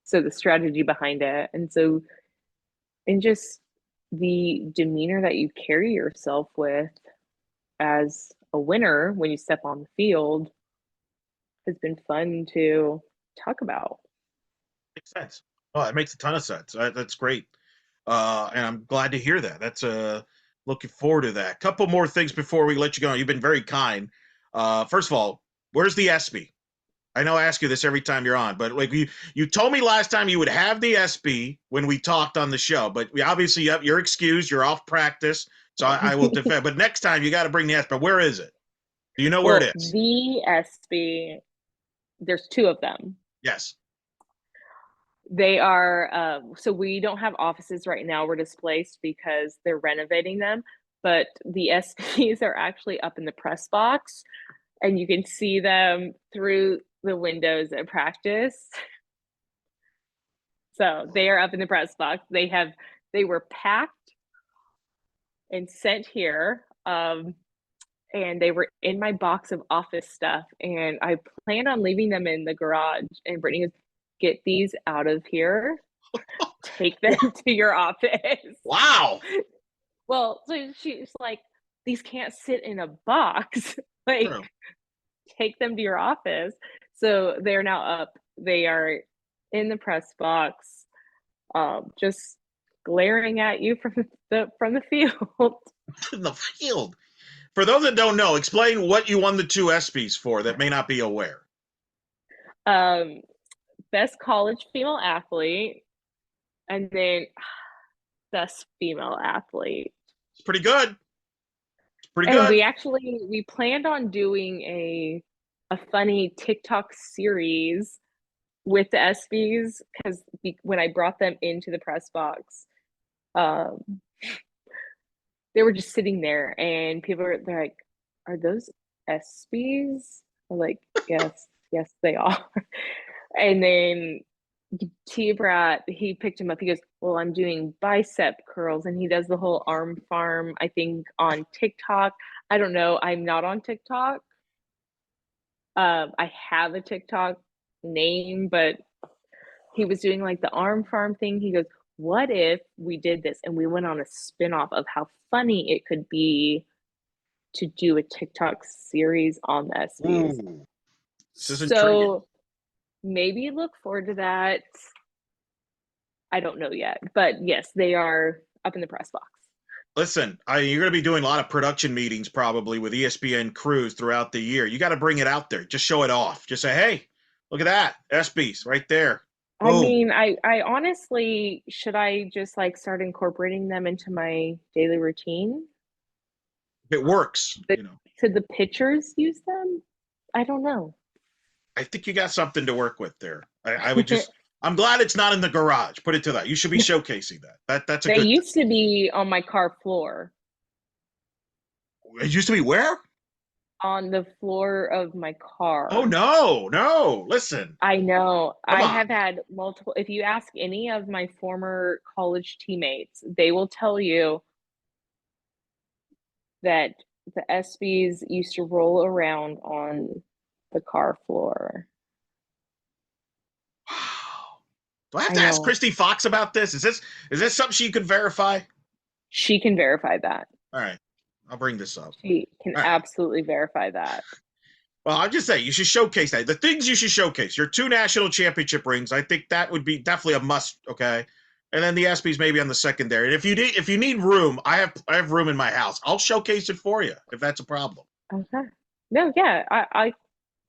So the strategy behind it. And so, and just the demeanor that you carry yourself with as a winner when you step on the field has been fun to talk about. Makes sense. Oh, it makes a ton of sense. That's great. And I'm glad to hear that. That's looking forward to that. Couple more things before we let you go. You've been very kind. First of all, where's the SB? I know I ask you this every time you're on, but like you told me last time you would have the SB when we talked on the show, but we obviously you're excused. You're off practice, so I will defend. But next time you got to bring the SB. But where is it? Do you know where Well, it is? the SB, there's two of them. Yes. They are, so we don't have offices right now. We're displaced because they're renovating them, but the SBs are actually up in the press box and you can see them through the windows at practice. So they are up in the press box. They were packed and sent here. And they were in my box of office stuff. And I plan on leaving them in the garage. And Brittany goes, get these out of here. Take them to your office. Wow. Well, so she's like, these can't sit in a box. Like, True. take them to your office. So they're now up. They are in the press box, just glaring at you from the field. In the field. For those that don't know, explain what you won the two ESPYs for that may not be aware. Best college female athlete, and then best female athlete. It's pretty good. It's pretty And good. we planned on doing a funny TikTok series with the ESPYs because when I brought them into the press box, they were just sitting there and they're like, are those ESPYs? I'm like, yes, they are. And then T-Brat, he picked him up. He goes, well, I'm doing bicep curls. And he does the whole arm farm, I think, on TikTok. I don't know. I'm not on TikTok. I have a TikTok name, but he was doing like the arm farm thing. He goes, what if we did this? And we went on a spin-off of how funny it could be to do a TikTok series on the ESPYs. Ooh, this is intriguing. So maybe look forward to that. I don't know yet, but yes, they are up in the press box. Listen, you're going to be doing a lot of production meetings probably with ESPN crews throughout the year. You got to bring it out there. Just show it off. Just say, hey, look at that. ESPYs right there. I Boom. mean, I honestly, should I just like start incorporating them into my daily routine? It works, you know. Could the pitchers use them? I don't know. I think you got something to work with there. I would just, I'm glad it's not in the garage. Put it to that. You should be showcasing that. That's a They good used to be on my car floor, thing. It used to be where? on the floor of my Oh, car. no. Listen, I know. come I on. have had multiple. If you ask any of my former college teammates, they will tell you that the ESPYs used to roll around on the car floor. Wow. Do I have I to ask know. Christy Fox about this? Is this something she could verify? She can verify that. All right. I'll bring this up. She can All right. absolutely verify that. Well, I'll just say you should showcase that. The things you should showcase, your two national championship rings. I think that would be definitely a must. Okay, and then the ESPYS maybe on the secondary. And if you need room, I have room in my house. I'll showcase it for you if that's a problem. Okay. No, yeah,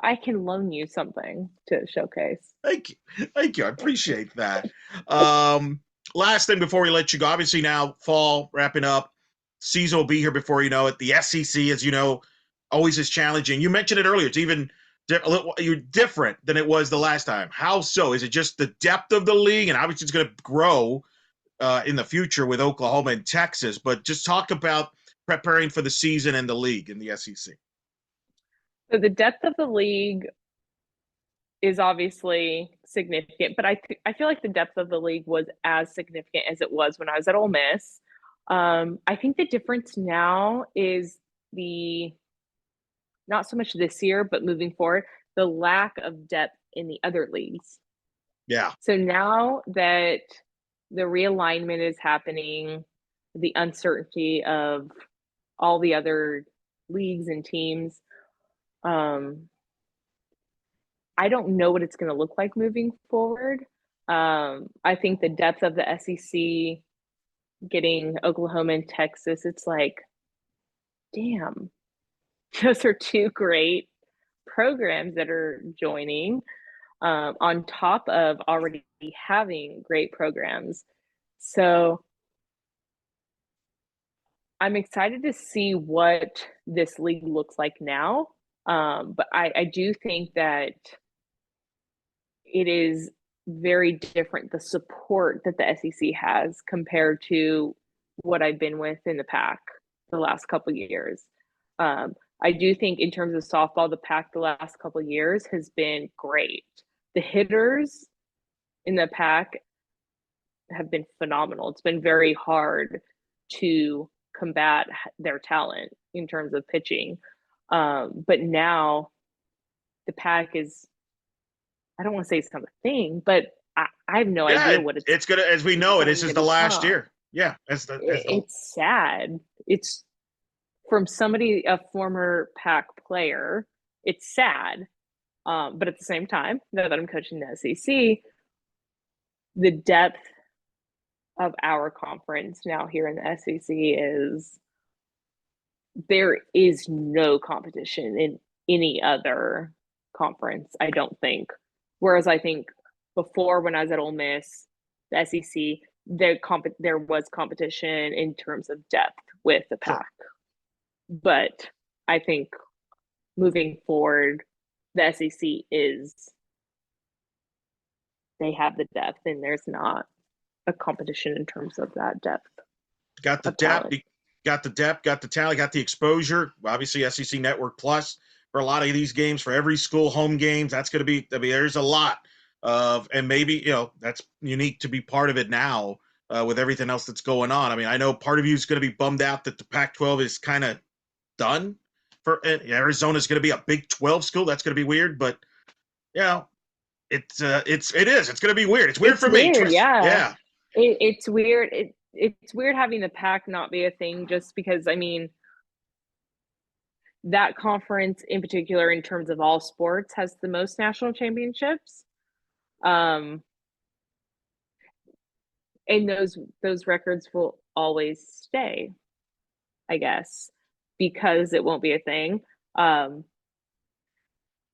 I can loan you something to showcase. Thank you. I appreciate that. Um, Last thing before we let you go. Obviously now fall wrapping up. Season will be here before you know it. The SEC, as you know, always is challenging. You mentioned it earlier. It's even you're different than it was the last time. How so? Is it just the depth of the league? And obviously it's going to grow in the future with Oklahoma and Texas. But just talk about preparing for the season and the league in the SEC. So the depth of the league is obviously significant, but I feel like the depth of the league was as significant as it was when I was at Ole Miss. I think the difference now is the not so much this year, but moving forward, the lack of depth in the other leagues. Yeah. So now that the realignment is happening, the uncertainty of all the other leagues and teams, I don't know what it's going to look like moving forward. I think the depth of the SEC, getting Oklahoma and Texas, it's like, damn, those are two great programs that are joining, on top of already having great programs. So I'm excited to see what this league looks like now. But I do think that it is very different, the support that the SEC has compared to what I've been with in the Pac the last couple of years. I do think in terms of softball, the Pac the last couple of years has been great. The hitters in the Pac have been phenomenal. It's been very hard to combat their talent in terms of pitching. But now the Pac is, I don't want to say it's not a thing, but I have no idea what it's gonna, as we know it, this is to the last become. year. Yeah, It's sad. It's from somebody, a former Pac player. It's sad, but at the same time, now that I'm coaching the SEC, the depth of our conference now here in the SEC is, there is no competition in any other conference, I don't think. Whereas I think before, when I was at Ole Miss, the SEC, there was competition in terms of depth with the Pac. Sure. But I think moving forward, the SEC is, they have the depth, and there's not a competition in terms of that depth Got the of depth, talent. got the depth, got the talent, got the exposure. Obviously, SEC Network Plus for a lot of these games, for every school home games. That's going to be, I mean, there's a lot of, and maybe, you know, that's unique to be part of it now with everything else that's going on. I mean, I know part of you is going to be bummed out that the Pac-12 is kind of done. For Arizona's going to be a Big 12 school. That's going to be weird, but you know, it is. It's going to be weird. It's weird It's for me. weird, Trust. yeah. Yeah. It's weird. It's weird having the Pac not be a thing, just because, I mean, that conference in particular, in terms of all sports, has the most national championships. Um, and those records will always stay, I guess, because it won't be a thing.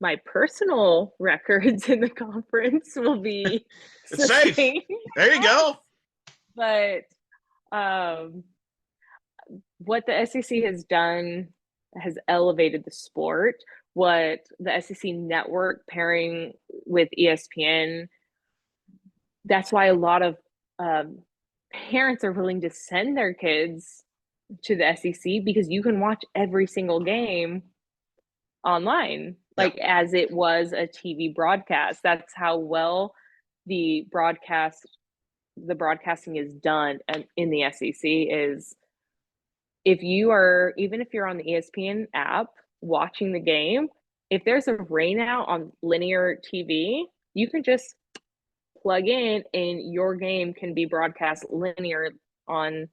My personal records in the conference will be It's safe. sustained. There you go. But what the SEC has done has elevated the sport. What the SEC network pairing with ESPN, that's why a lot of parents are willing to send their kids to the SEC, because you can watch every single game online, Yeah. like as it was a TV broadcast. That's how well the broadcasting is done in the SEC. Is, if you are, even if you're on the ESPN app watching the game, if there's a rainout on linear TV, you can just plug in and your game can be broadcast linear on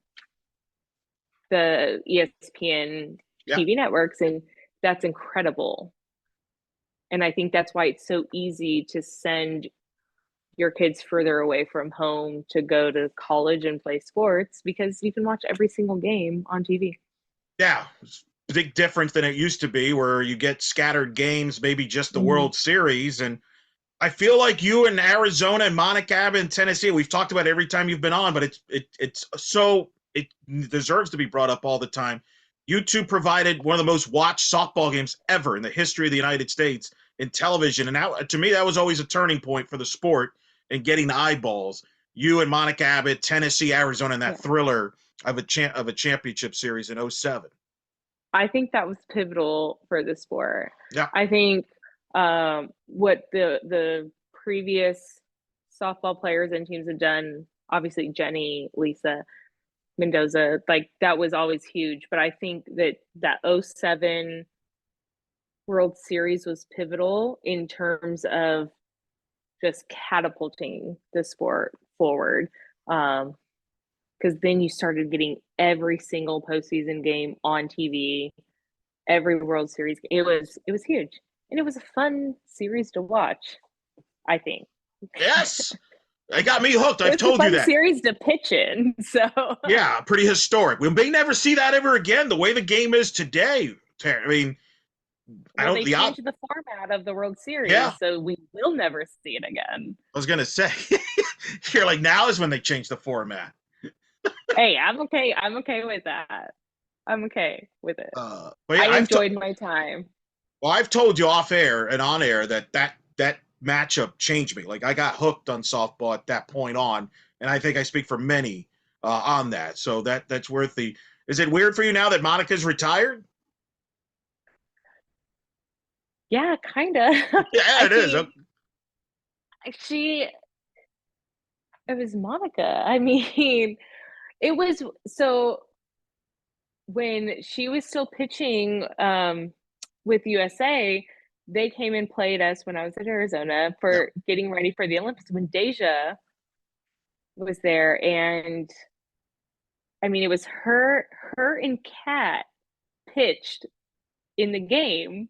the ESPN Yeah. TV networks. And that's incredible. And I think that's why it's so easy to send your kids further away from home to go to college and play sports, because you can watch every single game on TV. Yeah. It's a big difference than it used to be, where you get scattered games, maybe just the World Series. And I feel like you in Arizona and Montecalvo and Tennessee, we've talked about it every time you've been on, but it's so, it deserves to be brought up all the time. You two provided one of the most watched softball games ever in the history of the United States in television. And that, to me, that was always a turning point for the sport and getting the eyeballs. You and Montecalvo, Tennessee, Arizona, and that thriller of a championship series in 07. I think that was pivotal for the sport. Yeah. I think what the previous softball players and teams have done, obviously Jenny, Lisa, Mendoza, like that was always huge. But I think that 07 World Series was pivotal in terms of just catapulting the sport forward. Because then you started getting every single postseason game on TV, every World Series. It was huge. and it was a fun series to watch, I think. Yes, it got me hooked. It I've was a told you fun that. series to pitch in. So Yeah, pretty historic. We may never see that ever again. The way the game is today, I mean, I well, don't. they changed the format of the World Yeah, Series, so we will never see it again. I was gonna say, you're like now is when they change the format. Hey, I'm okay. I'm okay with that. I'm okay with it. But I yeah, enjoyed my time. well, I've told you off air and on air that matchup changed me. Like I got hooked on softball at that point on, and I think I speak for many on that. So that's worth the. Is it weird for you now that Monica's retired? Yeah, kind of. Yeah, I it is. mean, she, it was Monica. I mean, it was so when she was still pitching with USA, they came and played us when I was at Arizona Yep. for getting ready for the Olympics when Deja was there. And I mean, it was her and Kat pitched in the game,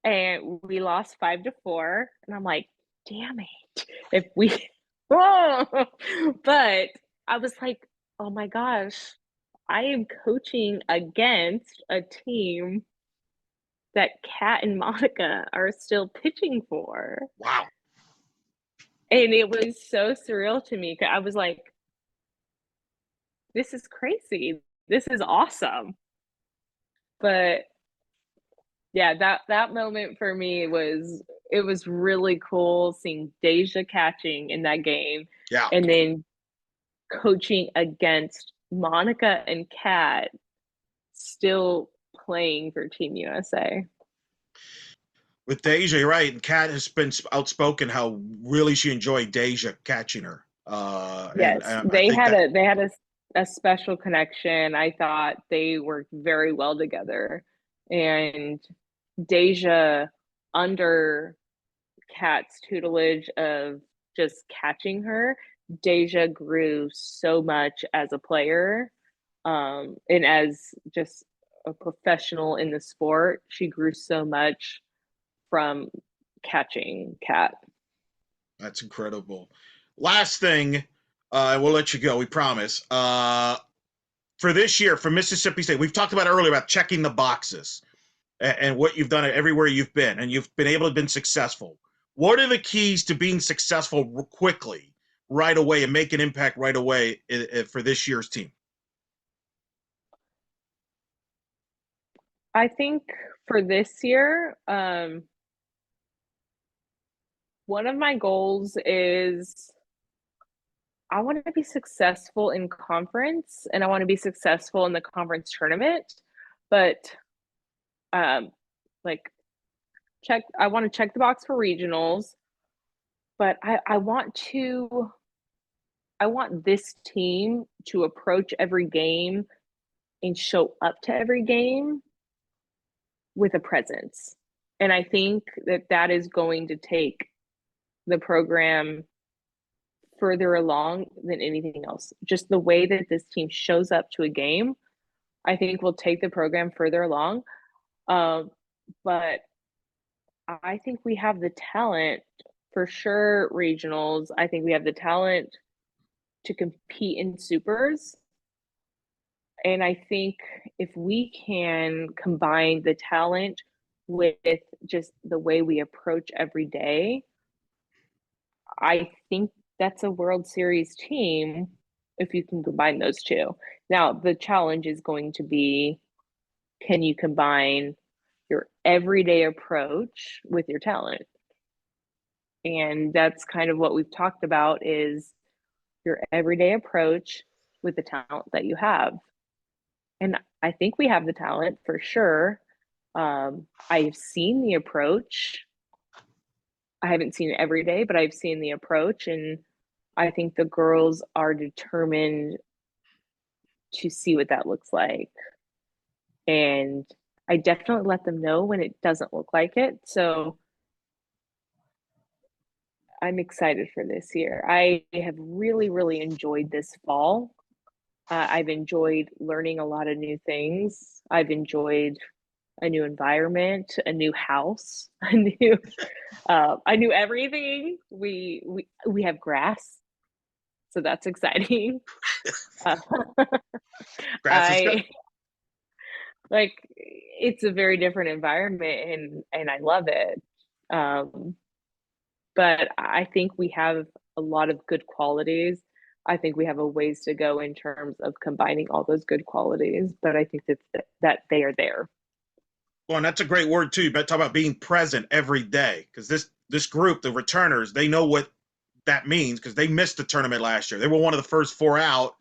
and we lost 5-4. And I'm like, damn it. If we, oh, but I was like, oh my gosh, I am coaching against a team that Kat and Monica are still pitching for. Wow. And it was so surreal to me. I was like, this is crazy. This is awesome. But yeah, that moment for me was, it was really cool seeing Deja catching in that game Yeah. and then coaching against Monica and Kat still playing for Team USA. With Deja, you're right. And Kat has been outspoken how really she enjoyed Deja catching her. And Yes, I think that a special connection. I thought they worked very well together. And Deja, under Kat's tutelage of just catching her, Deja grew so much as a player, and as just a professional in the sport. She grew so much from catching Kat. that's incredible. Last thing, we'll let you go. We promise. For this year, for Mississippi State, we've talked about earlier about checking the boxes and what you've done everywhere you've been, and you've been able to be successful. What are the keys to being successful quickly, right away, and make an impact right away for this year's team? I think for this year, one of my goals is I want to be successful in conference and I want to be successful in the conference tournament. But um, like I want to check the box for regionals, but I want this team to approach every game and show up to every game with a presence. And I think that is going to take the program further along than anything else. Just the way that this team shows up to a game, I think will take the program further along. But I think we have the talent for sure, regionals. I think we have the talent to compete in supers. And I think if we can combine the talent with just the way we approach every day, I think that's a World Series team if you can combine those two. Now, the challenge is going to be, can you combine your everyday approach with your talent? And that's kind of what we've talked about, is your everyday approach with the talent that you have. And I think we have the talent for sure. I've seen the approach. I haven't seen it every day, but I've seen the approach, and I think the girls are determined to see what that looks like. And I definitely let them know when it doesn't look like it. So I'm excited for this year. I have really, really enjoyed this fall. I've enjoyed learning a lot of new things. I've enjoyed a new environment, a new house, I knew everything. We have grass, so that's exciting. Uh, Grass is good. I like it's a very different environment, and I love it. Um, but I think we have a lot of good qualities. I think we have a ways to go in terms of combining all those good qualities, but I think that they are there. Well, and that's a great word too. But talk about being present every day, because this group, the returners, they know what that means because they missed the tournament last year. They were one of the first four out.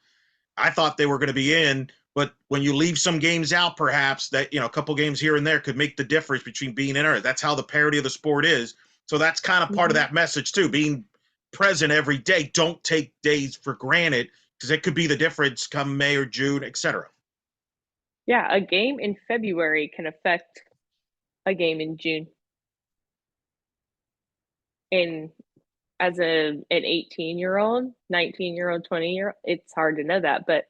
I thought they were going to be in, but when you leave some games out, perhaps that a couple games here and there could make the difference between being in or that's how the parity of the sport is. So that's kind of part of Mm-hmm. that message too, being present every day. Don't take days for granted because it could be the difference come May or June, etc. Yeah, a game in February can affect a game in June. And as an 18-year-old, 19-year-old, 20-year-old, it's hard to know that. But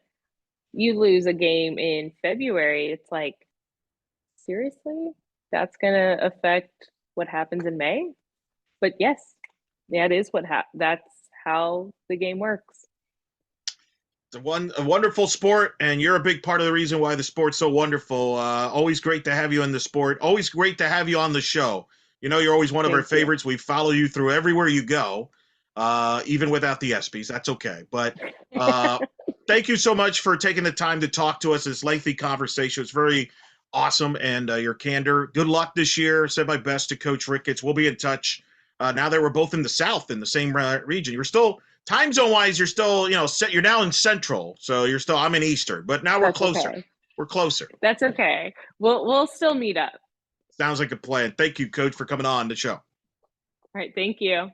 you lose a game in February, it's like, seriously? That's gonna affect what happens in May? But yes, that is that's how the game works. It's a wonderful sport, and you're a big part of the reason why the sport's so wonderful. Always great to have you in the sport. Always great to have you on the show. You're always one of our Thank you. favorites. We follow you through everywhere you go, even without the ESPYs. That's okay. But uh, thank you so much for taking the time to talk to us. This lengthy conversation was very awesome, and your candor. Good luck this year. Said my best to Coach Ricketts. We'll be in touch. Now that we're both in the South in the same region, you're still time zone wise, you're still, you're now in Central, so you're still. I'm in Eastern, but now we're That's closer. okay. We're closer. That's okay. We'll still meet up. Sounds like a plan. Thank you, Coach, for coming on the show. All right, thank you.